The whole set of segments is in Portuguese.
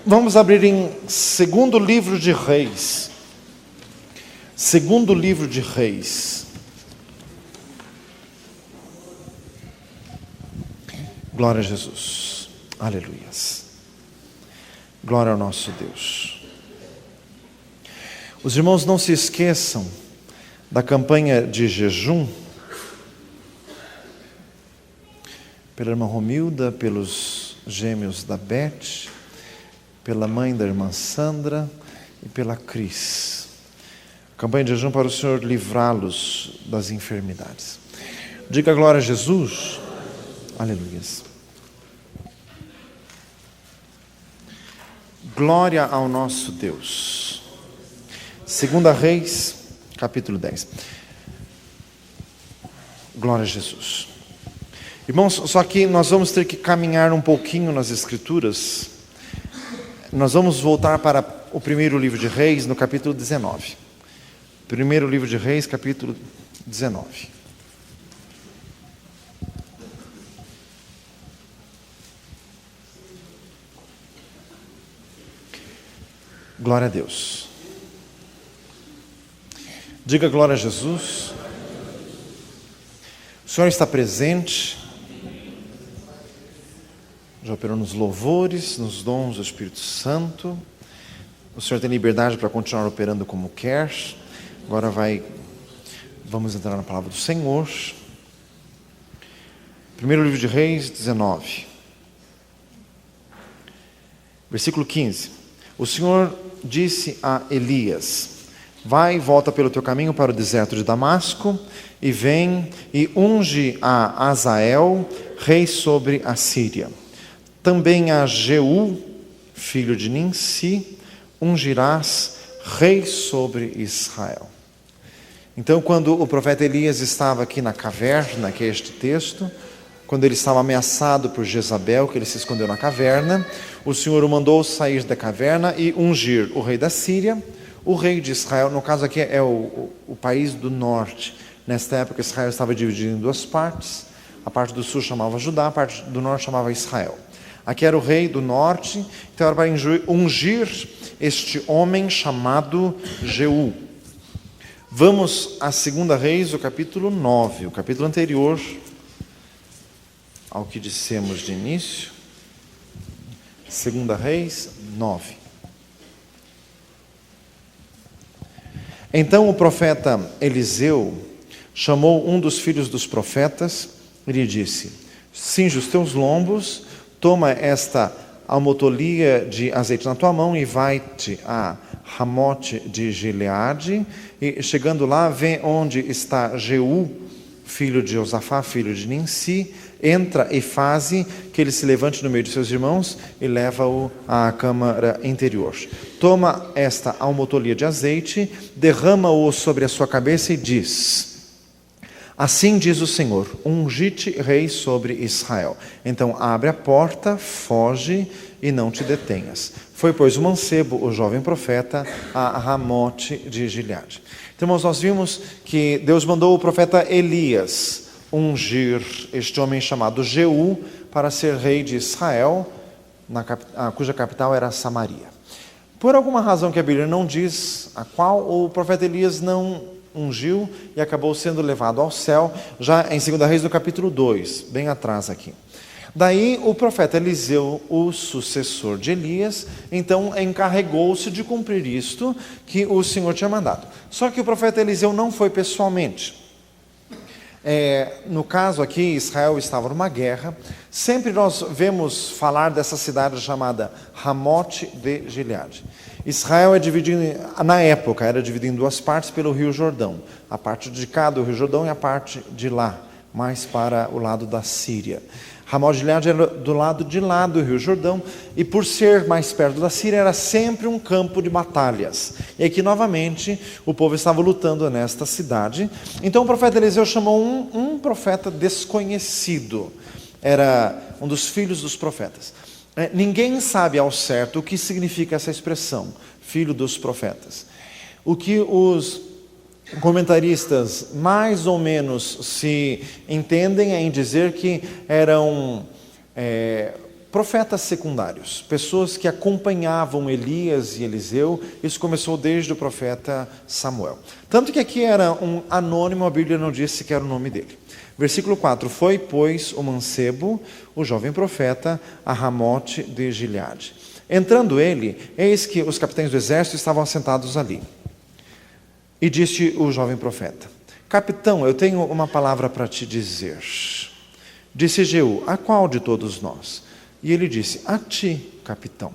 Vamos abrir em segundo livro de Reis. Segundo livro de Reis. Glória a Jesus. Aleluias. Glória ao nosso Deus. Os irmãos não se esqueçam da campanha de jejum pela irmã Romilda, pelos gêmeos da Beth, pela mãe da irmã Sandra e pela Cris. Campanha de jejum para o Senhor livrá-los das enfermidades. Diga glória a Jesus. Aleluias. Glória ao nosso Deus. Segunda Reis, capítulo 10. Glória a Jesus. Irmãos, só que nós vamos ter que caminhar um pouquinho nas Escrituras. Nós vamos voltar para o primeiro livro de Reis, no capítulo 19. Primeiro livro de Reis, capítulo 19. Glória a Deus. Diga glória a Jesus. O Senhor está presente. Já operou nos louvores, nos dons do Espírito Santo. O Senhor tem liberdade para continuar operando como quer. Agora vamos entrar na palavra do Senhor. Primeiro livro de Reis, 19. Versículo 15. O Senhor disse a Elias: vai e volta pelo teu caminho para o deserto de Damasco, e vem e unge a Azael, rei sobre a Síria. Também a Jeú, filho de Nimsi, ungirás rei sobre Israel. Então, quando o profeta Elias estava aqui na caverna, que é este texto, quando ele estava ameaçado por Jezabel, que ele se escondeu na caverna, o Senhor o mandou sair da caverna e ungir o rei da Síria, o rei de Israel. No caso aqui é o país do norte. Nesta época Israel estava dividido em duas partes. A parte do sul chamava Judá, a parte do norte chamava Israel. Aqui era o rei do norte, então era para ungir este homem chamado Jeú. Vamos a 2 Reis, o capítulo 9, o capítulo anterior ao que dissemos de início. 2 Reis 9. Então o profeta Eliseu chamou um dos filhos dos profetas e lhe disse: cinge os teus lombos, toma esta almotolia de azeite na tua mão e vai-te a Ramote de Gileade, e chegando lá, vê onde está Jeú, filho de Josafá, filho de Nimsi, entra e faze que ele se levante no meio de seus irmãos e leva-o à câmara interior. Toma esta almotolia de azeite, derrama-o sobre a sua cabeça e diz: assim diz o Senhor, ungi-te rei sobre Israel. Então abre a porta, foge e não te detenhas. Foi, pois, o mancebo, o jovem profeta, a Ramote de Gileade. Então, irmãos, nós vimos que Deus mandou o profeta Elias ungir este homem chamado Jeú para ser rei de Israel, cuja capital era Samaria. Por alguma razão que a Bíblia não diz a qual, o profeta Elias não ungiu e acabou sendo levado ao céu, já em 2 Reis, no capítulo 2, bem atrás aqui. Daí o profeta Eliseu, o sucessor de Elias, então encarregou-se de cumprir isto que o Senhor tinha mandado. Só que o profeta Eliseu não foi pessoalmente. No caso aqui, Israel estava numa guerra. Sempre nós vemos falar dessa cidade chamada Ramote de Gileade. Israel na época, era dividido em duas partes pelo rio Jordão. A parte de cá do rio Jordão e a parte de lá, mais para o lado da Síria. Ramote de Gileade era do lado de lá do rio Jordão, e por ser mais perto da Síria, era sempre um campo de batalhas. E aqui, novamente, o povo estava lutando nesta cidade. Então o profeta Eliseu chamou um profeta desconhecido. Era um dos filhos dos profetas. Ninguém sabe ao certo o que significa essa expressão, filho dos profetas. O que os comentaristas mais ou menos se entendem em dizer que eram profetas secundários, pessoas que acompanhavam Elias e Eliseu. Isso começou desde o profeta Samuel. Tanto que aqui era um anônimo, a Bíblia não disse que era o nome dele. Versículo 4, foi, pois, o mancebo, o jovem profeta, a Ramote de Gileade. Entrando ele, eis que os capitães do exército estavam assentados ali. E disse o jovem profeta: capitão, eu tenho uma palavra para te dizer. Disse Jeú: a qual de todos nós? E ele disse: a ti, capitão.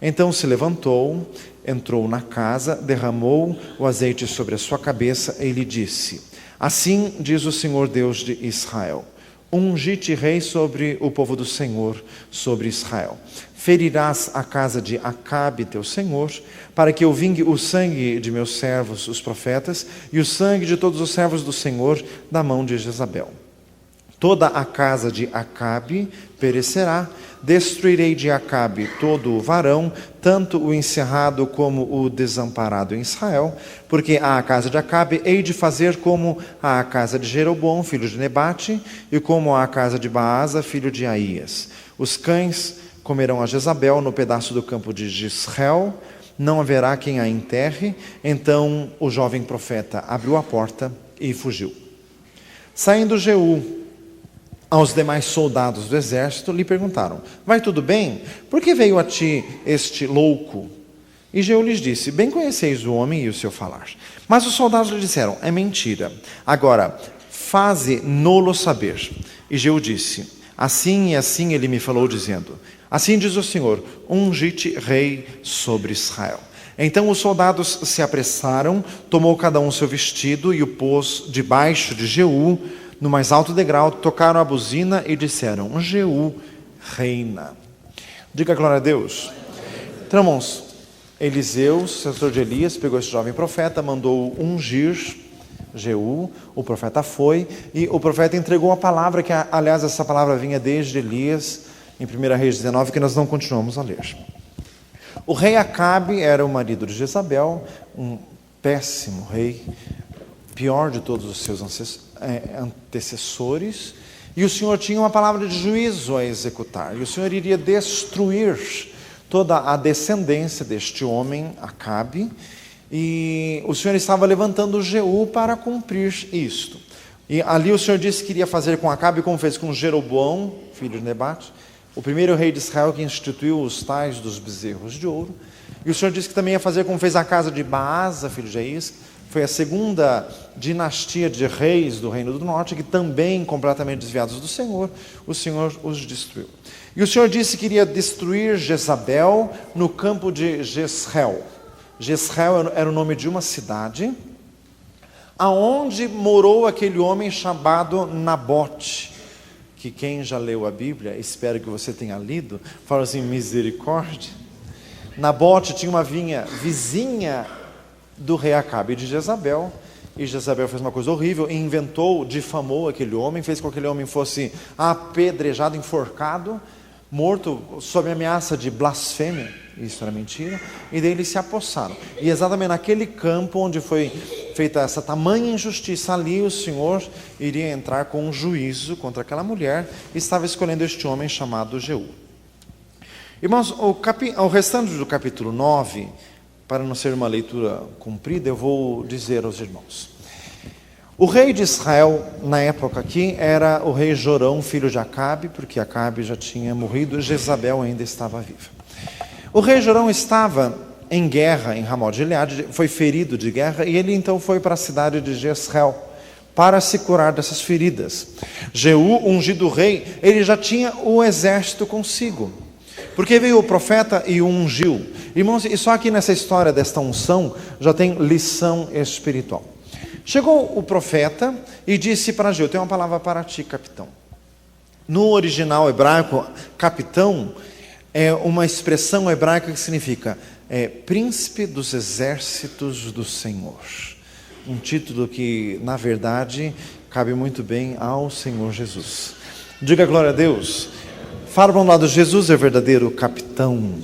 Então se levantou, entrou na casa, derramou o azeite sobre a sua cabeça e lhe disse: assim diz o Senhor Deus de Israel: ungi-te rei sobre o povo do Senhor, sobre Israel. Ferirás a casa de Acabe, teu senhor, para que eu vingue o sangue de meus servos, os profetas, e o sangue de todos os servos do Senhor da mão de Jezabel. Toda a casa de Acabe perecerá, destruirei de Acabe todo o varão, tanto o encerrado como o desamparado em Israel, porque a casa de Acabe hei de fazer como a casa de Jeroboão, filho de Nebate, e como a casa de Baasa, filho de Aías. Os cães comerão a Jezabel no pedaço do campo de Jezreel, não haverá quem a enterre. Então o jovem profeta abriu a porta e fugiu. Saindo Jeú, aos demais soldados do exército lhe perguntaram: vai tudo bem? Por que veio a ti este louco? E Jeú lhes disse: bem conheceis o homem e o seu falar. Mas os soldados lhe disseram: é mentira. Agora, faze-no-lo saber. E Jeú disse: assim e assim ele me falou, dizendo: assim diz o Senhor, ungi-te rei sobre Israel. Então os soldados se apressaram, tomou cada um seu vestido e o pôs debaixo de Jeú, no mais alto degrau, tocaram a buzina e disseram: Jeú reina. Diga glória a Deus. Então, irmãos, Eliseu, sucessor de Elias, pegou esse jovem profeta, mandou ungir Jeú, o profeta foi, e o profeta entregou a palavra, que aliás essa palavra vinha desde Elias, em 1 Reis 19, que nós não continuamos a ler. O rei Acabe era o marido de Jezabel, um péssimo rei, pior de todos os seus antecessores, e o Senhor tinha uma palavra de juízo a executar, e o Senhor iria destruir toda a descendência deste homem, Acabe, e o Senhor estava levantando Jeú para cumprir isto. E ali o Senhor disse que iria fazer com Acabe como fez com Jeroboão, filho de Nebate, o primeiro rei de Israel que instituiu os tais dos bezerros de ouro. E o Senhor disse que também ia fazer como fez a casa de Baasa, filho de Aías, foi a segunda dinastia de reis do Reino do Norte, que também completamente desviados do Senhor, o Senhor os destruiu. E o Senhor disse que iria destruir Jezabel no campo de Jezreel. Jezreel era o nome de uma cidade, aonde morou aquele homem chamado Nabote, que quem já leu a Bíblia, espero que você tenha lido, fala assim, misericórdia. Nabote tinha uma vinha vizinha do rei Acabe de Jezabel, e Jezabel fez uma coisa horrível, inventou, difamou aquele homem, fez com que aquele homem fosse apedrejado, enforcado, morto sob ameaça de blasfêmia. Isso era mentira, e daí eles se apossaram, e exatamente naquele campo onde foi feita essa tamanha injustiça, ali o Senhor iria entrar com um juízo contra aquela mulher, e estava escolhendo este homem chamado Jeú. Irmãos, o restante do capítulo 9, para não ser uma leitura comprida, eu vou dizer aos irmãos. O rei de Israel, na época aqui, era o rei Jorão, filho de Acabe, porque Acabe já tinha morrido, e Jezabel ainda estava viva. O rei Jorão estava em guerra em Ramote de Gileade, foi ferido de guerra, e ele então foi para a cidade de Jezreel para se curar dessas feridas. Jeú, ungido rei, ele já tinha o exército consigo, porque veio o profeta e o ungiu. Irmãos, e só aqui nessa história desta unção já tem lição espiritual. Chegou o profeta e disse para Jeú: tem uma palavra para ti, capitão. No original hebraico, capitão é uma expressão hebraica que significa príncipe dos exércitos do Senhor. Um título que, na verdade, cabe muito bem ao Senhor Jesus. Diga glória a Deus. Fala para um lado, Jesus é verdadeiro capitão.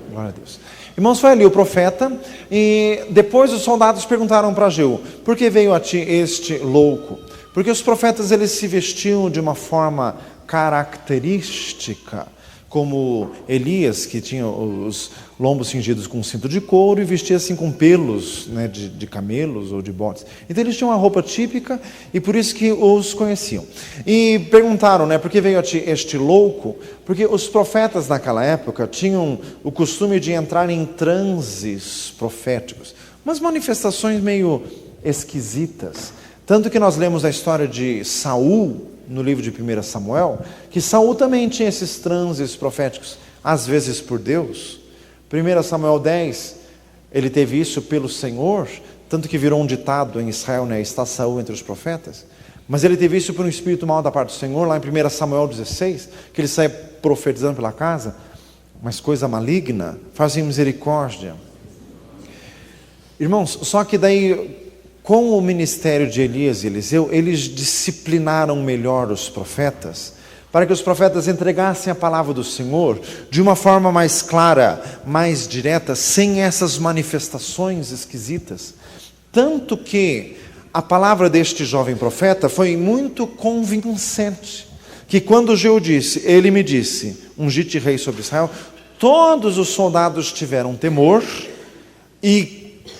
Glória a Deus. Irmãos, foi ali o profeta, e depois os soldados perguntaram para Jeú: por que veio a ti este louco? Porque os profetas, eles se vestiam de uma forma característica, como Elias, que tinha os lombos cingidos com um cinto de couro e vestia assim com pelos, né, de camelos ou de bodes. Então eles tinham uma roupa típica e por isso que os conheciam. E perguntaram, né, por que veio este louco? Porque os profetas naquela época tinham o costume de entrar em transes proféticos, umas manifestações meio esquisitas. Tanto que nós lemos a história de Saul, no livro de 1 Samuel, que Saul também tinha esses transes proféticos, às vezes por Deus. 1 Samuel 10, ele teve isso pelo Senhor, tanto que virou um ditado em Israel, né? Está Saul entre os profetas. Mas ele teve isso por um espírito mau da parte do Senhor, lá em 1 Samuel 16, que ele sai profetizando pela casa, mas coisa maligna, fazem misericórdia. Irmãos, só que daí, com o ministério de Elias e Eliseu, eles disciplinaram melhor os profetas, para que os profetas entregassem a palavra do Senhor de uma forma mais clara, mais direta, sem essas manifestações esquisitas. Tanto que a palavra deste jovem profeta foi muito convincente, que quando Jeú disse, ele me disse, ungi-te rei sobre Israel, todos os soldados tiveram temor e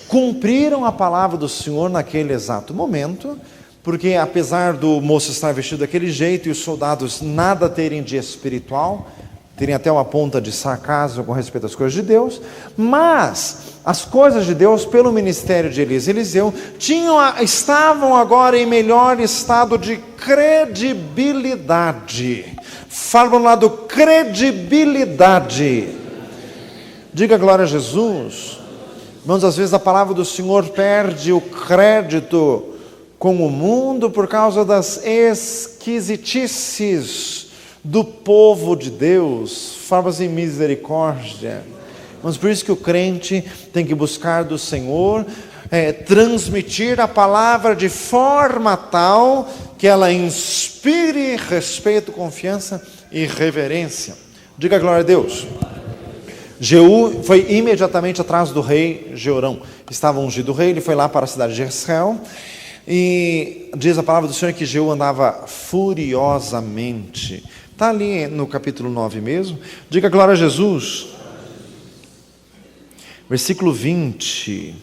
cumpriram a palavra do Senhor naquele exato momento, porque apesar do moço estar vestido daquele jeito e os soldados nada terem de espiritual, terem até uma ponta de sarcasmo com respeito às coisas de Deus, mas as coisas de Deus, pelo ministério de Elias e Eliseu, estavam agora em melhor estado de credibilidade. Fala no lado credibilidade. Diga glória a Jesus. Irmãos, às vezes a palavra do Senhor perde o crédito com o mundo por causa das esquisitices do povo de Deus. Fala-se em misericórdia. Mas por isso que o crente tem que buscar do Senhor, transmitir a palavra de forma tal que ela inspire respeito, confiança e reverência. Diga glória a Deus. Jeú foi imediatamente atrás do rei Jeorão. Estava ungido o rei, ele foi lá para a cidade de Israel. E diz a palavra do Senhor que Jeú andava furiosamente. Está ali no capítulo 9 mesmo. Diga glória a Jesus. Versículo 20.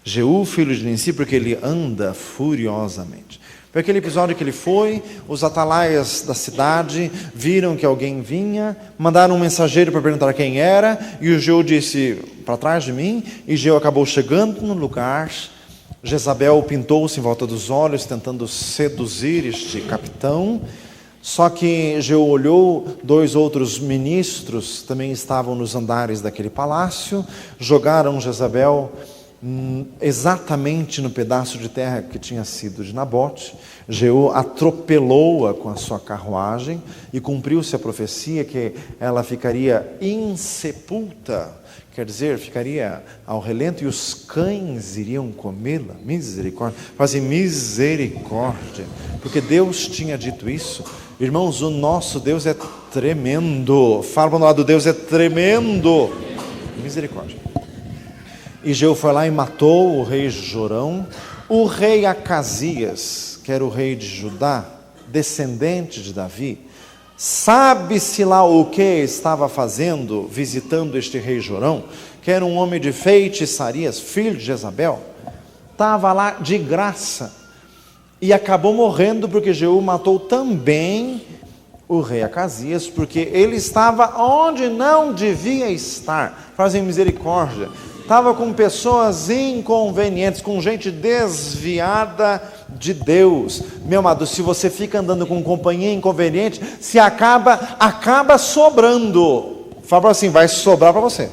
Jeú, filho de Ninsi, porque ele anda furiosamente. Foi aquele episódio que ele foi, os atalaias da cidade viram que alguém vinha, mandaram um mensageiro para perguntar quem era, e o Jeú disse, para trás de mim, e Jeú acabou chegando no lugar. Jezabel pintou-se em volta dos olhos, tentando seduzir este capitão, só que Jeú olhou, 2 outros ministros também estavam nos andares daquele palácio, jogaram Jezabel exatamente no pedaço de terra que tinha sido de Nabote. Jeú atropelou-a com a sua carruagem e cumpriu-se a profecia que ela ficaria insepulta, quer dizer, ficaria ao relento e os cães iriam comê-la. Misericórdia, fazem misericórdia, porque Deus tinha dito isso. Irmãos, o nosso Deus é tremendo. Fala para o lado, Deus é tremendo. Misericórdia. E Jeú foi lá e matou o rei Jorão, o rei Acasias, que era o rei de Judá, descendente de Davi. Sabe-se lá o que estava fazendo, visitando este rei Jorão, que era um homem de feitiçarias, filho de Jezabel. Estava lá de graça e acabou morrendo porque Jeú matou também o rei Acasias, porque ele estava onde não devia estar. Fazem misericórdia. Estava com pessoas inconvenientes, com gente desviada de Deus. Meu amado, se você fica andando com companhia inconveniente, se acaba sobrando. Fala assim, vai sobrar para você.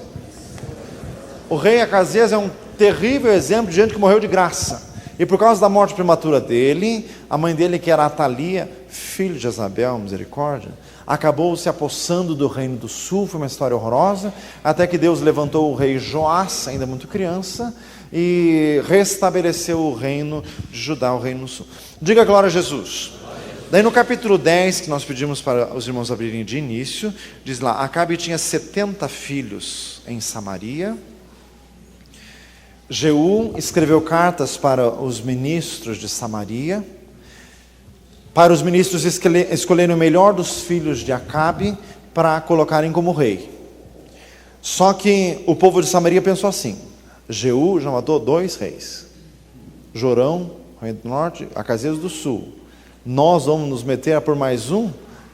O rei Acasias é um terrível exemplo de gente que morreu de graça. E por causa da morte prematura dele, a mãe dele, que era Atalia, filho de Jezabel, misericórdia, acabou se apossando do reino do sul. Foi uma história horrorosa, até que Deus levantou o rei Joás, ainda muito criança, e restabeleceu o reino de Judá, o reino do sul. Diga glória a Jesus. Daí no capítulo 10, que nós pedimos para os irmãos abrirem de início, diz lá, Acabe tinha 70 filhos em Samaria. Jeú escreveu cartas para os ministros de Samaria, para os ministros escolherem o melhor dos filhos de Acabe para colocarem como rei. Só que o povo de Samaria pensou assim: Jeú já matou 2 reis, Jorão, rei do norte, Acasias do sul, nós vamos nos meter por mais um?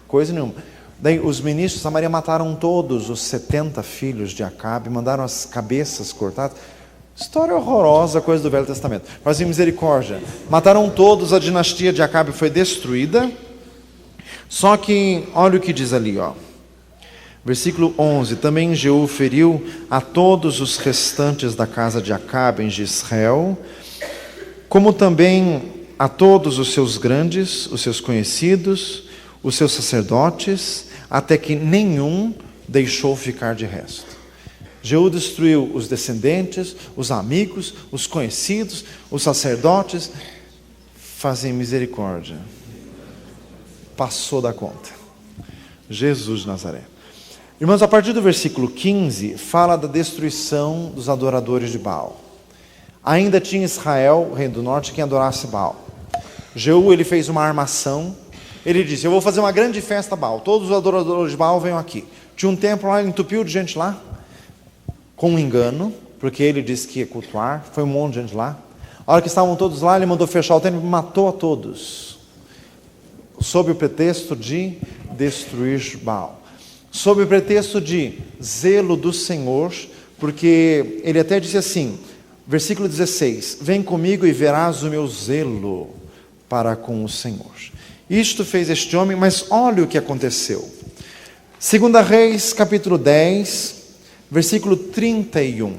Coisa nenhuma. Daí os ministros de Samaria mataram todos os 70 filhos de Acabe, mandaram as cabeças cortadas. História horrorosa, coisa do Velho Testamento. Mas em misericórdia, mataram todos, a dinastia de Acabe foi destruída. Só que, olha o que diz ali, ó. Versículo 11: também Jeú feriu a todos os restantes da casa de Acabe em Jezreel, como também a todos os seus grandes, os seus conhecidos, os seus sacerdotes, até que nenhum deixou ficar de resto. Jeú destruiu os descendentes, os amigos, os conhecidos, os sacerdotes. Fazem misericórdia. Passou da conta. Jesus de Nazaré. Irmãos, a partir do versículo 15, fala da destruição dos adoradores de Baal. Ainda tinha Israel, o reino do norte, quem adorasse Baal. Jeú, ele fez uma armação. Ele disse: eu vou fazer uma grande festa a Baal, todos os adoradores de Baal venham aqui. Tinha um templo lá, ele entupiu de gente lá, com um engano, porque ele disse que ia cultuar, foi um monte de gente lá. A hora que estavam todos lá, ele mandou fechar o templo e matou a todos, sob o pretexto de destruir Baal, sob o pretexto de zelo do Senhor, porque ele até disse assim, versículo 16: vem comigo e verás o meu zelo para com o Senhor. Isto fez este homem, mas olha o que aconteceu. 2 Reis, capítulo 10, versículo 31.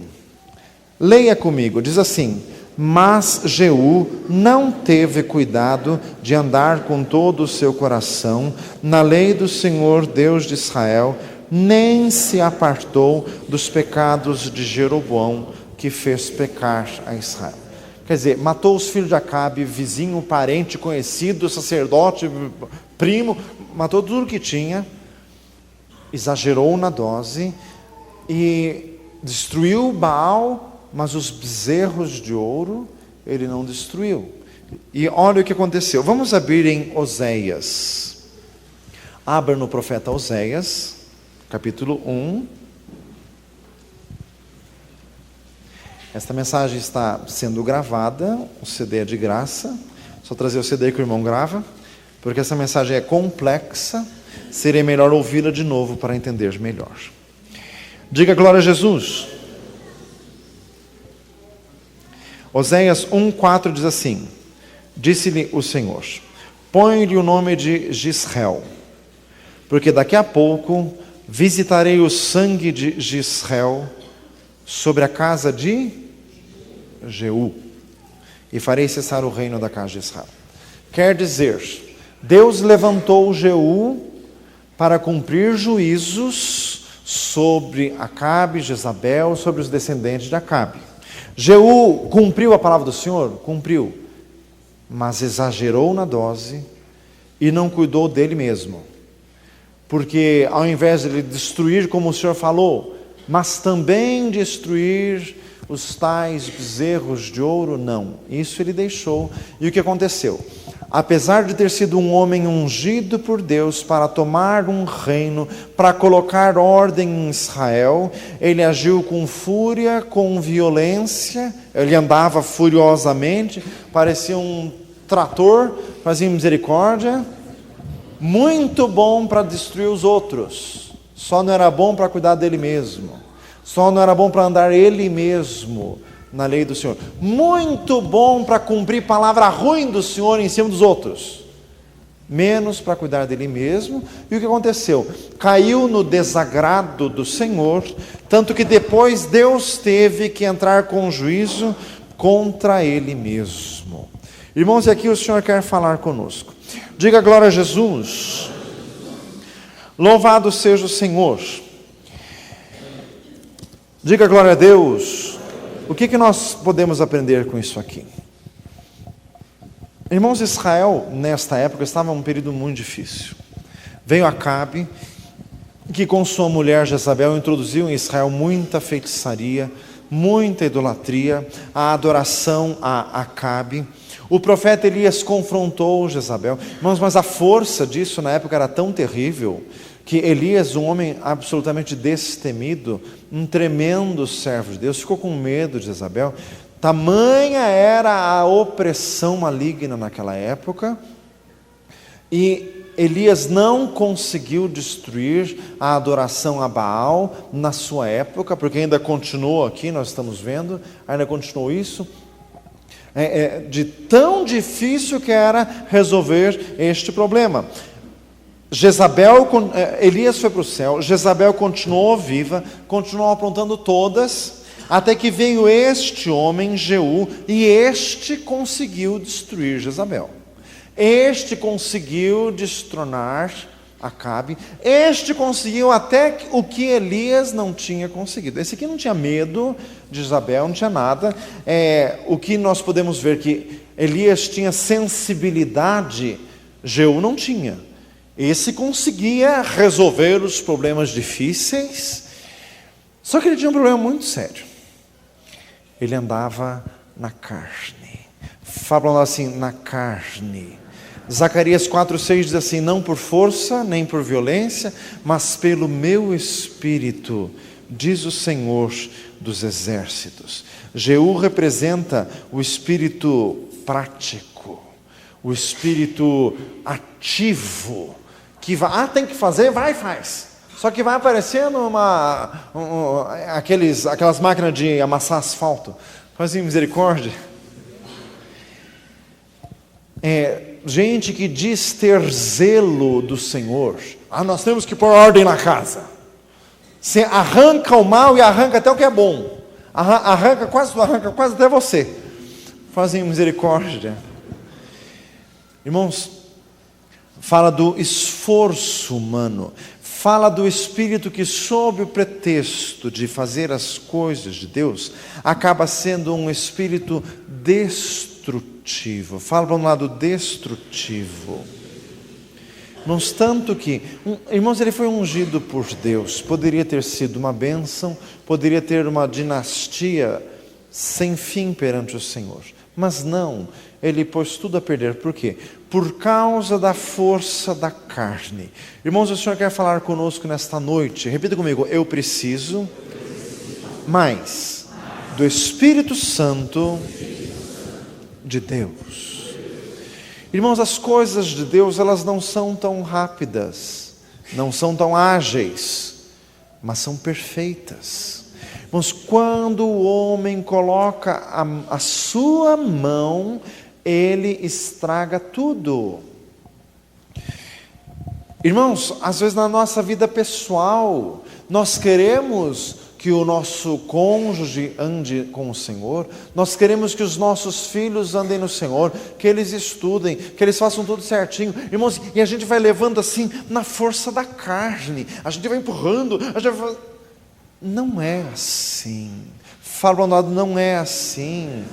Leia comigo, diz assim: mas Jeú não teve cuidado de andar com todo o seu coração na lei do Senhor Deus de Israel, nem se apartou dos pecados de Jeroboão, que fez pecar a Israel. Quer dizer, matou os filhos de Acabe, vizinho, parente, conhecido, sacerdote, primo, matou tudo que tinha, exagerou na dose e destruiu Baal, mas os bezerros de ouro ele não destruiu. E olha o que aconteceu. Vamos abrir em Oséias. Abra no profeta Oséias, capítulo 1. Esta mensagem está sendo gravada, o CD é de graça, só trazer o CD que o irmão grava, porque essa mensagem é complexa, seria melhor ouvi-la de novo para entender melhor. Diga glória a Jesus. Oséias 1,4 diz assim: disse-lhe o Senhor, põe-lhe o nome de Jezreel, porque daqui a pouco visitarei o sangue de Jezreel sobre a casa de Jeú, e farei cessar o reino da casa de Israel. Quer dizer, Deus levantou Jeú para cumprir juízos sobre Acabe, Jezabel, sobre os descendentes de Acabe. Jeú cumpriu a palavra do Senhor? Cumpriu, mas exagerou na dose e não cuidou dele mesmo, porque ao invés de ele destruir como o Senhor falou, mas também destruir os tais bezerros de ouro, não. Isso ele deixou. E o que aconteceu? Apesar de ter sido um homem ungido por Deus para tomar um reino, para colocar ordem em Israel, ele agiu com fúria, com violência, ele andava furiosamente, parecia um trator, fazia misericórdia, muito bom para destruir os outros. Só não era bom para cuidar dele mesmo. Só não era bom para andar ele mesmo na lei do Senhor. Muito bom para cumprir palavra ruim do Senhor em cima dos outros. Menos para cuidar dele mesmo. E o que aconteceu? Caiu no desagrado do Senhor, tanto que depois Deus teve que entrar com juízo contra ele mesmo. Irmãos, aqui o Senhor quer falar conosco. Diga glória a Jesus. Louvado seja o Senhor. Diga glória a Deus. O que nós podemos aprender com isso aqui? Irmãos, Israel, nesta época, estava em um período muito difícil. Veio Acabe, que com sua mulher Jezabel introduziu em Israel muita feitiçaria, muita idolatria, a adoração a Acabe. O profeta Elias confrontou Jezabel. Irmãos, mas a força disso na época era tão terrível, que Elias, um homem absolutamente destemido, um tremendo servo de Deus, ficou com medo de Jezabel. Tamanha era a opressão maligna naquela época, e Elias não conseguiu destruir a adoração a Baal na sua época, porque ainda continuou aqui, nós estamos vendo, ainda continuou isso, de tão difícil que era resolver este problema. Elias foi para o céu, Jezabel continuou viva, continuou aprontando todas, até que veio este homem, Jeú, e este conseguiu destruir Jezabel. Este conseguiu destronar Acabe. Este conseguiu até o que Elias não tinha conseguido. Esse aqui não tinha medo de Jezabel, não tinha nada. O que nós podemos ver que Elias tinha sensibilidade, Jeú não tinha. Esse conseguia resolver os problemas difíceis, só que ele tinha um problema muito sério. Ele andava na carne. Falam assim, na carne. Zacarias 4,6 diz assim: não por força, nem por violência, mas pelo meu espírito, diz o Senhor dos exércitos. Jeú representa o espírito prático, o espírito ativo, que vai, tem que fazer, vai e faz. Só que vai aparecendo aquelas máquinas de amassar asfalto. Fazem misericórdia. Gente que diz ter zelo do Senhor. Nós temos que pôr ordem na casa. Você arranca o mal e arranca até o que é bom. Arranca quase até você. Fazem misericórdia. Irmãos, fala do esforço humano. Fala do espírito que, sob o pretexto de fazer as coisas de Deus, acaba sendo um espírito destrutivo. Fala para um lado destrutivo. Irmãos, tanto que, irmãos, ele foi ungido por Deus. Poderia ter sido uma bênção, poderia ter uma dinastia sem fim perante o Senhor. Mas não, ele pôs tudo a perder. Por quê? Por causa da força da carne. Irmãos, o Senhor quer falar conosco nesta noite. Repita comigo: eu preciso mais do Espírito Santo de Deus. Irmãos, as coisas de Deus, elas não são tão rápidas, não são tão ágeis, mas são perfeitas. Irmãos, quando o homem coloca a sua mão, ele estraga tudo. Irmãos, às vezes na nossa vida pessoal, nós queremos que o nosso cônjuge ande com o Senhor, nós queremos que os nossos filhos andem no Senhor, que eles estudem, que eles façam tudo certinho. Irmãos, e a gente vai levando assim, na força da carne, a gente vai empurrando, a gente vai... Não é assim. Fala para o lado, não é assim.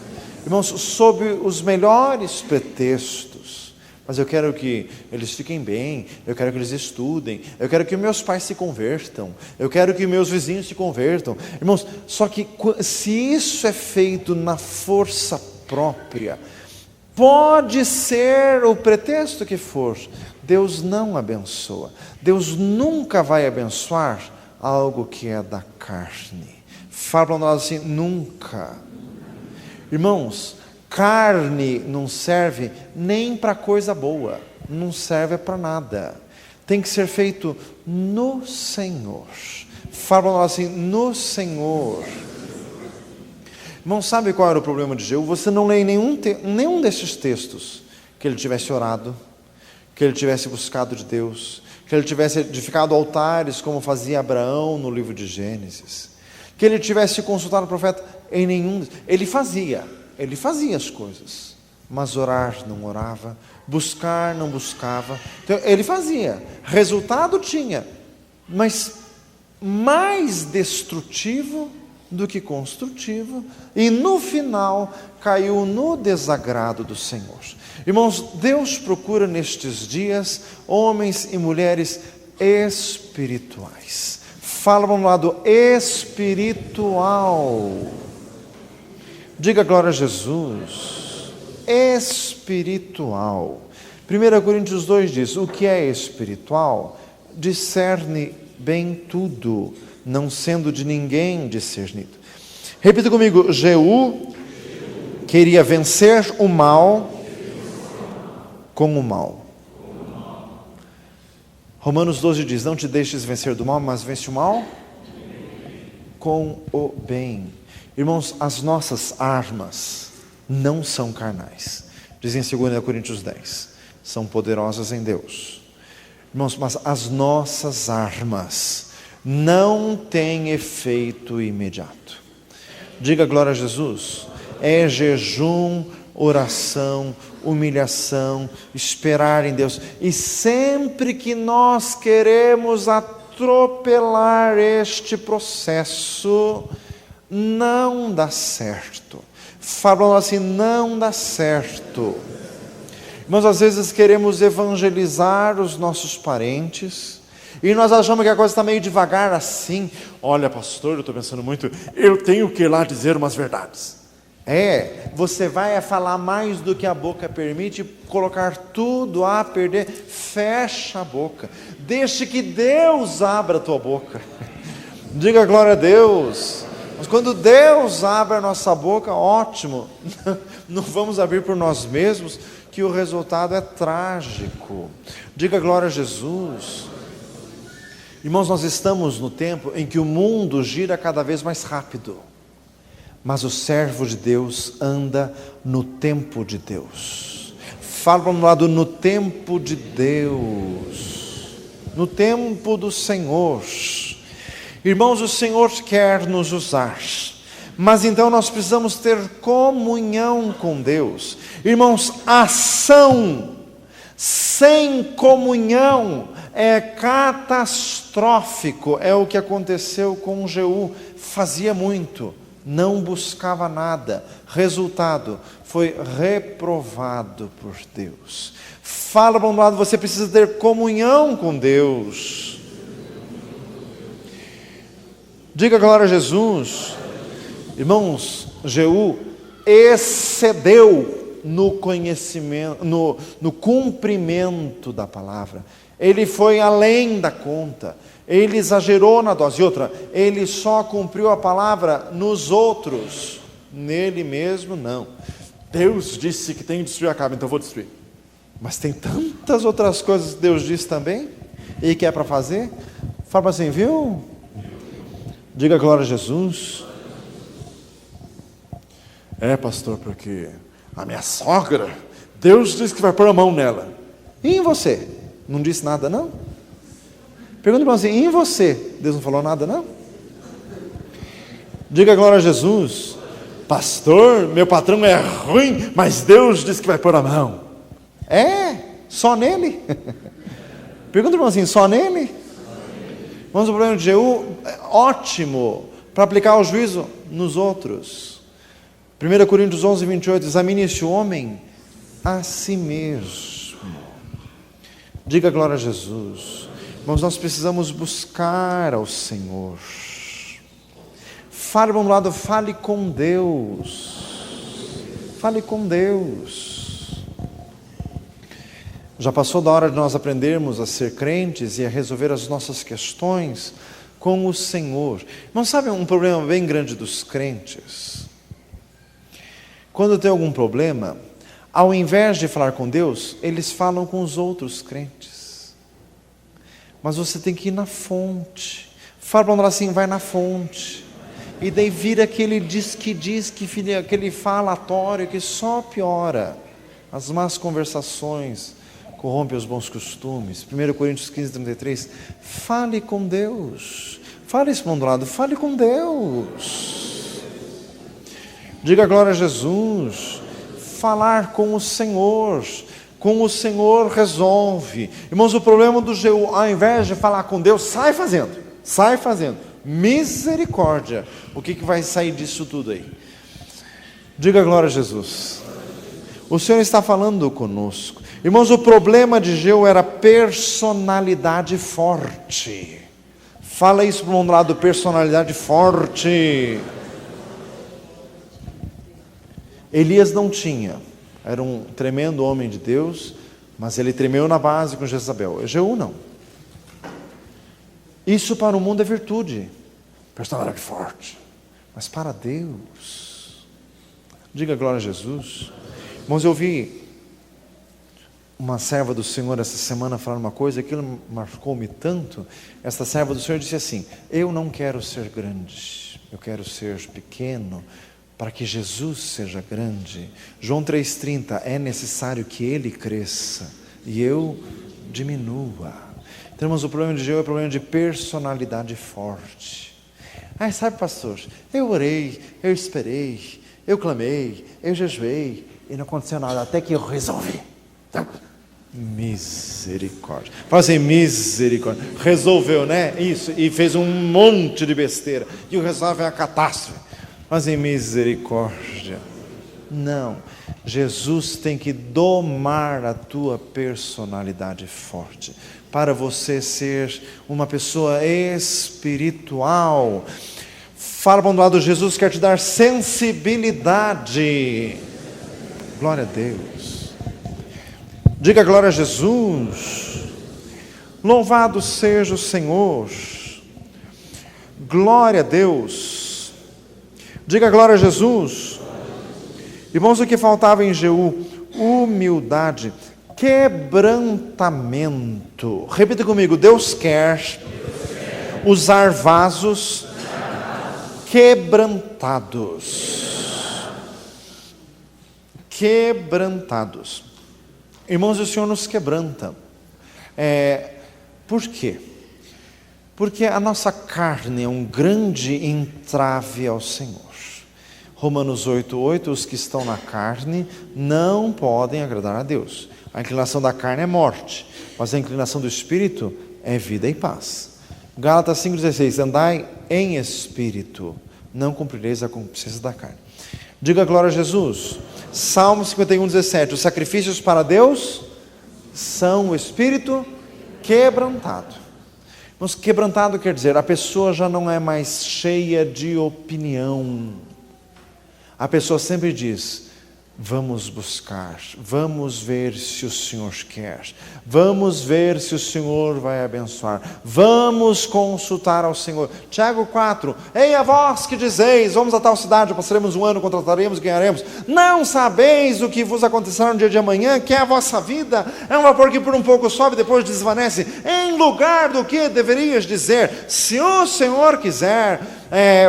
Irmãos, sob os melhores pretextos, mas eu quero que eles fiquem bem, eu quero que eles estudem, eu quero que meus pais se convertam, eu quero que meus vizinhos se convertam. Irmãos, só que se isso é feito na força própria, pode ser o pretexto que for, Deus não abençoa. Deus nunca vai abençoar algo que é da carne. Fala para nós assim, nunca. Irmãos, carne não serve nem para coisa boa, não serve para nada. Tem que ser feito no Senhor. Fala para nós assim, no Senhor. Irmão, sabe qual era o problema de Jeú? Você não lê nenhum desses textos que ele tivesse orado, que ele tivesse buscado de Deus, que ele tivesse edificado altares como fazia Abraão no livro de Gênesis, que ele tivesse consultado o profeta em nenhum. Ele fazia as coisas, mas orar não orava, buscar não buscava. Então ele fazia, resultado tinha, mas mais destrutivo do que construtivo, e no final caiu no desagrado do Senhor. Irmãos, Deus procura nestes dias homens e mulheres espirituais. Fala para um lado espiritual. Diga glória a Jesus. espiritual. 1 Coríntios 2 diz: o que é espiritual discerne bem tudo, não sendo de ninguém discernido. Repita comigo: Jeú queria vencer o mal com o mal. Romanos 12 diz: não te deixes vencer do mal, mas vence o mal com o bem. Irmãos, as nossas armas não são carnais. Diz em 2 Coríntios 10, são poderosas em Deus. Irmãos, mas as nossas armas não têm efeito imediato. Diga glória a Jesus. É jejum, oração, humilhação, esperar em Deus. E sempre que nós queremos atropelar este processo, não dá certo. Falando assim, não dá certo. Mas às vezes queremos evangelizar os nossos parentes e nós achamos que a coisa está meio devagar assim. Olha, pastor, eu estou pensando muito, eu tenho que ir lá dizer umas verdades. Você vai falar mais do que a boca permite, colocar tudo a perder. Fecha a boca, deixe que Deus abra a tua boca. Diga glória a Deus. Mas quando Deus abre a nossa boca, ótimo, não vamos abrir por nós mesmos, que o resultado é trágico. Diga glória a Jesus. Irmãos, nós estamos no tempo em que o mundo gira cada vez mais rápido, mas o servo de Deus anda no tempo de Deus. Fala para um lado, no tempo de Deus, no tempo do Senhor. Irmãos, o Senhor quer nos usar, mas então nós precisamos ter comunhão com Deus. Irmãos, ação sem comunhão é catastrófico. É o que aconteceu com Jeú. Fazia muito, não buscava nada. Resultado, foi reprovado por Deus. Fala para um lado, você precisa ter comunhão com Deus. Diga glória a Jesus. Irmãos, Jeú excedeu no conhecimento, no cumprimento da palavra. Ele foi além da conta. Ele exagerou na dose. E outra, ele só cumpriu a palavra nos outros, nele mesmo não. Deus disse que tem que destruir a cabra, então eu vou destruir. Mas tem tantas outras coisas que Deus disse também e que é para fazer. Fala assim, viu? Diga glória a Jesus. Pastor, porque a minha sogra, Deus disse que vai pôr a mão nela. E em você? Não disse nada não? Pergunta para você, e em você? Deus não falou nada não? Diga glória a Jesus. Pastor, meu patrão é ruim, mas Deus disse que vai pôr a mão. Só nele? Pergunta para você, só nele? Vamos ao problema de Jeú, ótimo, para aplicar o juízo nos outros. 1 Coríntios 11, 28, examine-se o homem a si mesmo. Diga glória a Jesus. Irmãos, nós precisamos buscar ao Senhor. Fale para um lado, fale com Deus. Fale com Deus. Já passou da hora de nós aprendermos a ser crentes e a resolver as nossas questões com o Senhor. Mas sabe um problema bem grande dos crentes? Quando tem algum problema, ao invés de falar com Deus, eles falam com os outros crentes. Mas você tem que ir na fonte. Fala para um assim, vai na fonte. E daí vira aquele aquele falatório que só piora. As más conversações corrompe os bons costumes. 1 Coríntios 15, 33. Fale com Deus. Fale isso para um lado. Fale com Deus. Diga glória a Jesus. Falar com o Senhor. Com o Senhor resolve. Irmãos, o problema do Jeú, ao invés de falar com Deus, sai fazendo. Sai fazendo. Misericórdia. O que vai sair disso tudo aí? Diga glória a Jesus. O Senhor está falando conosco. Irmãos, o problema de Jeú era personalidade forte. Fala isso para um lado, personalidade forte. Elias não tinha, era um tremendo homem de Deus, mas ele tremeu na base com Jezabel. Jeú não. Isso para o mundo é virtude, personalidade forte, mas para Deus, diga glória a Jesus. Irmãos, eu vi uma serva do Senhor essa semana falar uma coisa, aquilo marcou-me tanto. Esta serva do Senhor disse assim: eu não quero ser grande, eu quero ser pequeno, para que Jesus seja grande. João 3,30, é necessário que Ele cresça e eu diminua. Então, irmãos, o problema de Jeú é o problema de personalidade forte. Sabe, pastor, eu orei, eu esperei, eu clamei, eu jejuei, e não aconteceu nada, até que eu resolvi. Misericórdia. Fala assim, misericórdia. Resolveu, né? Isso, e fez um monte de besteira, e o resolve é a catástrofe. Fala assim, misericórdia. Não, Jesus tem que domar a tua personalidade forte, para você ser uma pessoa espiritual. Fala para o lado, Jesus quer te dar sensibilidade. Glória a Deus. Diga glória a Jesus. Louvado seja o Senhor. Glória a Deus. Diga glória a Jesus. Irmãos, o que faltava em Jeú? Humildade, quebrantamento. Repita comigo: Deus quer usar vasos quebrantados. Quebrantados. Irmãos, o Senhor nos quebranta. Por quê? Porque a nossa carne é um grande entrave ao Senhor. Romanos 8,8, os que estão na carne não podem agradar a Deus. A inclinação da carne é morte, mas a inclinação do Espírito é vida e paz. Gálatas 5,16, andai em Espírito, não cumprireis a concupiscência da carne. Diga glória a Jesus. Salmo 51,17, os sacrifícios para Deus são o Espírito quebrantado. Mas quebrantado quer dizer, a pessoa já não é mais cheia de opinião. A pessoa sempre diz: vamos buscar, vamos ver se o Senhor quer, vamos ver se o Senhor vai abençoar, vamos consultar ao Senhor. Tiago 4, ei a vós que dizeis, vamos a tal cidade, passaremos um ano, contrataremos e ganharemos, não sabeis o que vos acontecerá no dia de amanhã, que é a vossa vida, é um vapor que por um pouco sobe e depois desvanece. Em lugar do que deverias dizer, se o Senhor quiser,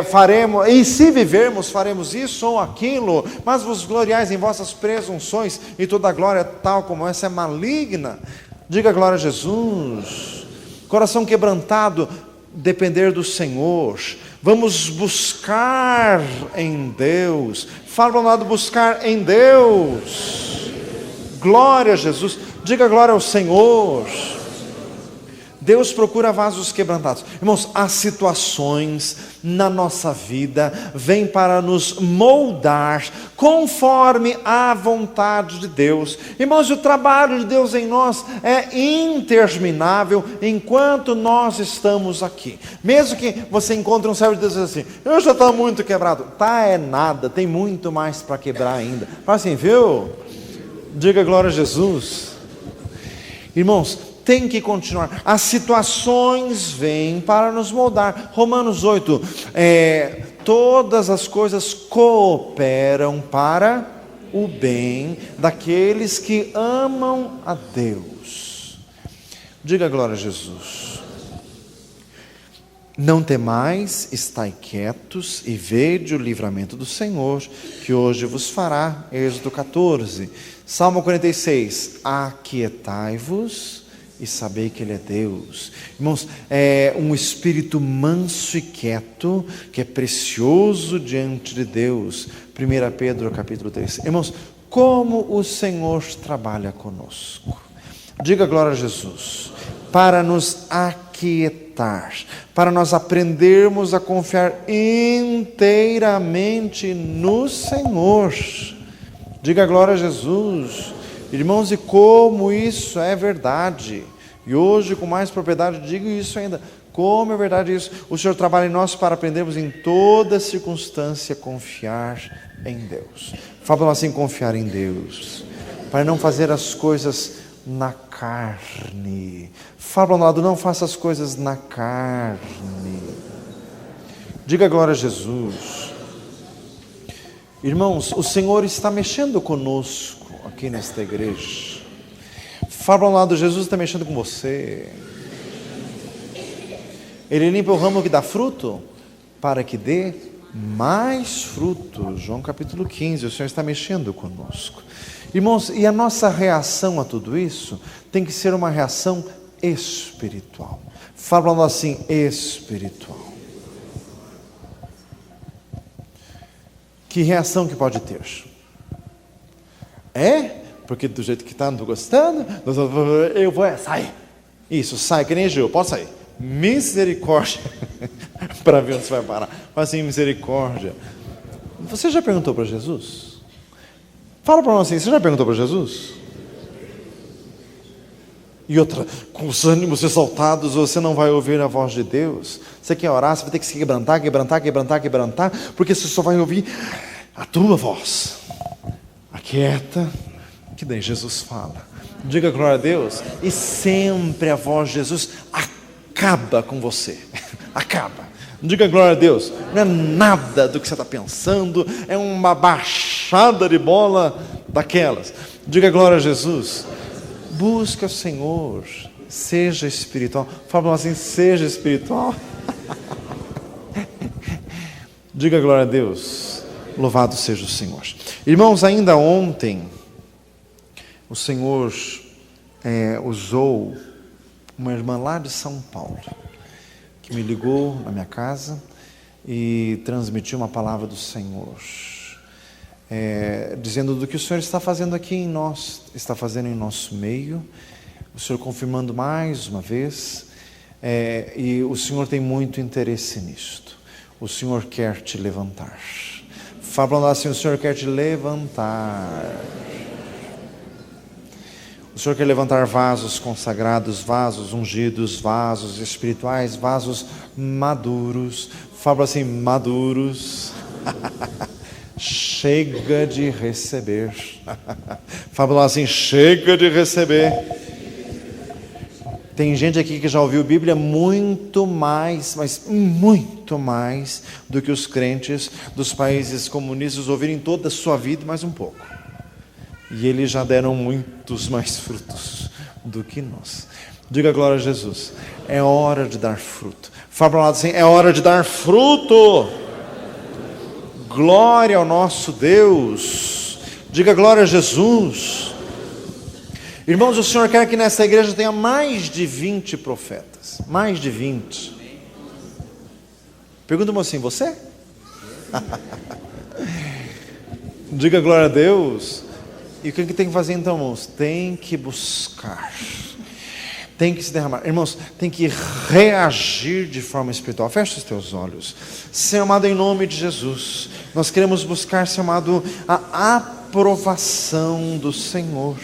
faremos, e se vivermos, faremos isso ou aquilo, mas vos gloriais em vossas presunções, e toda glória tal como essa é maligna. Diga glória a Jesus. Coração quebrantado, depender do Senhor. Vamos buscar em Deus. Fala para o lado, buscar em Deus. Glória a Jesus. Diga glória ao Senhor. Deus procura vasos quebrantados. Irmãos, as situações na nossa vida vêm para nos moldar conforme a vontade de Deus. Irmãos, o trabalho de Deus em nós é interminável enquanto nós estamos aqui. Mesmo que você encontre um servo de Deus e diz assim: eu já estou muito quebrado. É nada, tem muito mais para quebrar ainda. Fala assim, viu? Diga glória a Jesus. Irmãos, tem que continuar. As situações vêm para nos moldar. Romanos 8, todas as coisas cooperam para o bem daqueles que amam a Deus. Diga glória a Jesus. Não temais, estai quietos e vede o livramento do Senhor, que hoje vos fará. Êxodo 14. Salmo 46, aquietai-vos e sabei que Ele é Deus. Irmãos, é um espírito manso e quieto, que é precioso diante de Deus. 1 Pedro capítulo 3. Irmãos, como o Senhor trabalha conosco. Diga glória a Jesus. Para nos aquietar, para nós aprendermos a confiar inteiramente no Senhor. Diga glória a Jesus. Irmãos, e como isso é verdade, e hoje com mais propriedade digo isso ainda, Como é verdade isso? O Senhor trabalha em nós para aprendermos em toda circunstância confiar em Deus. Fala assim, confiar em Deus, para não fazer as coisas na carne. Fala ao lado, não faça as coisas na carne. Diga glória a Jesus. Irmãos, o Senhor está mexendo conosco aqui nesta igreja. Fala ao lado, Jesus está mexendo com você. Ele limpa o ramo que dá fruto, para que dê mais fruto. João capítulo 15, o Senhor está mexendo conosco. Irmãos, e a nossa reação a tudo isso tem que ser uma reação espiritual. Falando assim, espiritual. Que reação que pode ter? Porque do jeito que está, não estou gostando, eu vou sair. Isso, sai, que nem Gil, pode sair. Misericórdia. Para ver onde você vai parar. Fala assim, misericórdia. Você já perguntou para Jesus? Fala para nós assim, você já perguntou para Jesus? E outra, com os ânimos exaltados, você não vai ouvir a voz de Deus. Você quer orar, você vai ter que se quebrantar, porque você só vai ouvir a tua voz. Aquieta, que daí Jesus fala. Diga glória a Deus. E sempre a voz de Jesus acaba com você. Acaba. Diga glória a Deus. Não é nada do que você está pensando, é uma baixada de bola daquelas. Diga glória a Jesus. Busca o Senhor, seja espiritual. Fala assim, seja espiritual. Diga glória a Deus. Louvado seja o Senhor. Irmãos, ainda ontem, o Senhor usou uma irmã lá de São Paulo, que me ligou na minha casa e transmitiu uma palavra do Senhor, dizendo do que o Senhor está fazendo aqui em nós, está fazendo em nosso meio, o Senhor confirmando mais uma vez, e o Senhor tem muito interesse nisto. O Senhor quer te levantar. Falando assim, o Senhor quer te levantar. O Senhor quer levantar vasos consagrados, vasos ungidos, vasos espirituais, vasos maduros. Fala assim, maduros. Chega de receber. Fala assim, chega de receber. Tem gente aqui que já ouviu Bíblia muito mais, mas muito mais do que os crentes dos países comunistas ouvirem toda a sua vida, mais um pouco. E eles já deram muitos mais frutos do que nós. Diga glória a Jesus. É hora de dar fruto. Fala para o lado assim, é hora de dar fruto. Glória ao nosso Deus. Diga glória a Jesus. Irmãos, o Senhor quer que nessa igreja tenha mais de 20 profetas. Mais de 20. Pergunta-me assim, você? Diga glória a Deus. E o que tem que fazer então, irmãos? Tem que buscar. Tem que se derramar. Irmãos, tem que reagir de forma espiritual. Feche os teus olhos. Senhor amado, em nome de Jesus, nós queremos buscar, Senhor amado, a aprovação do Senhor.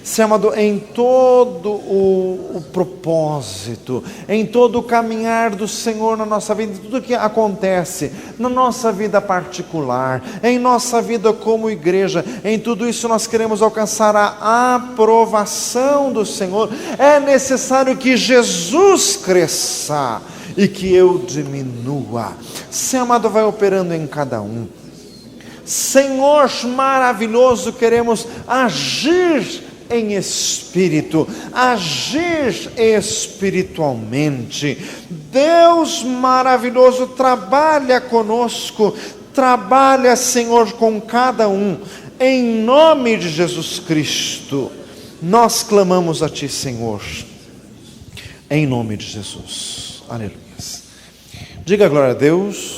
Senhor amado, em todo o propósito, em todo o caminhar do Senhor na nossa vida, em tudo que acontece na nossa vida particular, em nossa vida como igreja, em tudo isso nós queremos alcançar a aprovação do Senhor. É necessário que Jesus cresça e que eu diminua. Senhor amado, vai operando em cada um. Senhor maravilhoso, queremos agir em espírito, agir espiritualmente. Deus maravilhoso, trabalha conosco, trabalha, Senhor, com cada um, em nome de Jesus Cristo. Nós clamamos a Ti, Senhor, em nome de Jesus. Aleluia. Diga glória a Deus.